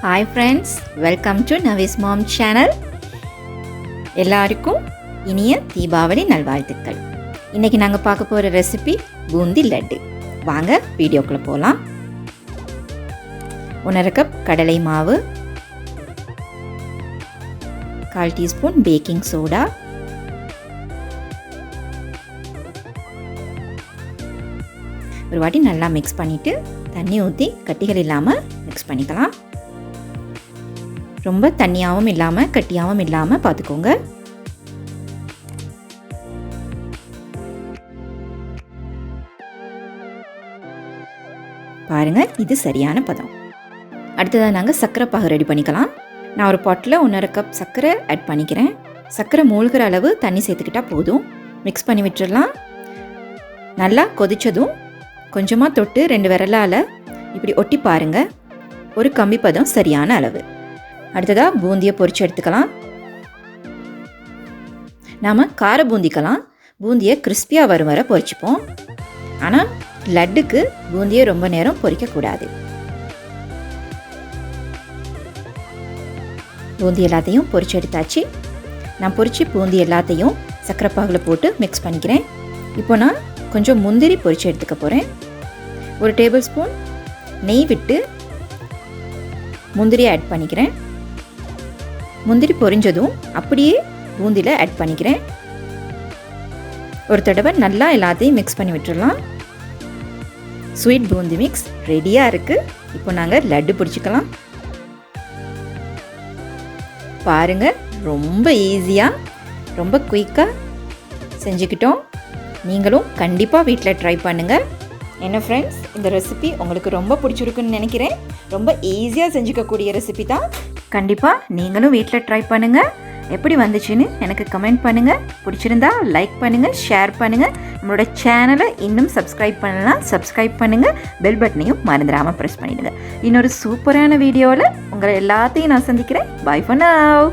Hi friends, welcome to Navi's Mom channel. எல்லாருக்கும் இனிய தீபாவளி நல்வாழ்த்துக்கள். இன்னைக்கு நாங்க பார்க்க போற ரெசிபி பூந்தி லட்டு. வாங்க வீடியோக்குள்ள போலாம். 1/2 கப் கடலை மாவு, 1/4 டீஸ்பூன் பேக்கிங் சோடா, ஒரு வாட்டி நல்லா மிக்ஸ் பண்ணிட்டு தண்ணி ஊற்றி கட்டிகள் இல்லாமல் மிக்ஸ் பண்ணிக்கலாம். ரொம்ப தண்ணியாகவும் இல்லாமல் கட்டியாகவும் இல்லாமல் பார்த்துக்கோங்க. பாருங்கள், இது சரியான பதம். அடுத்ததாக நாங்கள் சர்க்கரை பாகு ரெடி பண்ணிக்கலாம். நான் ஒரு பாட்டில் 1/2 கப் சர்க்கரை ஆட் பண்ணிக்கிறேன். சர்க்கரை மூழ்கிற அளவு தண்ணி சேர்த்துக்கிட்டால் போதும். மிக்ஸ் பண்ணி விட்டுடலாம். நல்லா கொதித்ததும் கொஞ்சமாக தொட்டு 2 விரலால் இப்படி ஒட்டி பாருங்கள். ஒரு கம்பி பதம் சரியான அளவு. அடுத்ததாக பூந்தியை பொரிச்சு எடுத்துக்கலாம். நாம் கார பூந்திக்கலாம். பூந்தியை கிறிஸ்பியாக வரும் வரை பொரிச்சுப்போம். ஆனால் லட்டுக்கு பூந்தியை ரொம்ப நேரம் பொரிக்கக்கூடாது. பூந்தி எல்லாத்தையும் பொரிச்சு எடுத்தாச்சு. நான் பொரிச்சு பூந்தி எல்லாத்தையும் சர்க்கரை பாகில் போட்டு மிக்ஸ் பண்ணிக்கிறேன். இப்போ நான் கொஞ்சம் முந்திரி பொரிச்சு எடுத்துக்க போகிறேன். 1 டேபிள் ஸ்பூன் நெய் விட்டு முந்திரியை ஆட் பண்ணிக்கிறேன். முந்திரி பொரிஞ்சதும் அப்படியே பூந்தியில் ஆட் பண்ணிக்கிறேன். ஒரு தடவை நல்லா எல்லாத்தையும் மிக்ஸ் பண்ணி விட்டுடலாம். ஸ்வீட் பூந்தி மிக்ஸ் ரெடியாக இருக்குது. இப்போ நாங்கள் லட்டு பிடிச்சிக்கலாம். பாருங்கள், ரொம்ப ஈஸியாக ரொம்ப குயிக்காக செஞ்சுக்கிட்டோம். நீங்களும் கண்டிப்பாக வீட்டில் ட்ரை பண்ணுங்கள். என்ன ஃப்ரெண்ட்ஸ், இந்த ரெசிபி உங்களுக்கு ரொம்ப பிடிச்சிருக்குன்னு நினைக்கிறேன். ரொம்ப ஈஸியாக செஞ்சுக்கக்கூடிய ரெசிபி தான். கண்டிப்பாக நீங்களும் வீட்டில் ட்ரை பண்ணுங்கள். எப்படி வந்துச்சுன்னு எனக்கு கமெண்ட் பண்ணுங்கள். பிடிச்சிருந்தா லைக் பண்ணுங்கள், ஷேர் பண்ணுங்கள். நம்மளோட சேனலை இன்னும் சப்ஸ்கிரைப் பண்ணலாம், சப்ஸ்கிரைப் பண்ணுங்கள். பெல் பட்டனையும் மறந்துடாமல் ப்ரெஸ் பண்ணிடுங்க. இன்னொரு சூப்பரான வீடியோவில் உங்களை எல்லாத்தையும் நான் சந்திக்கிறேன். Bye for now.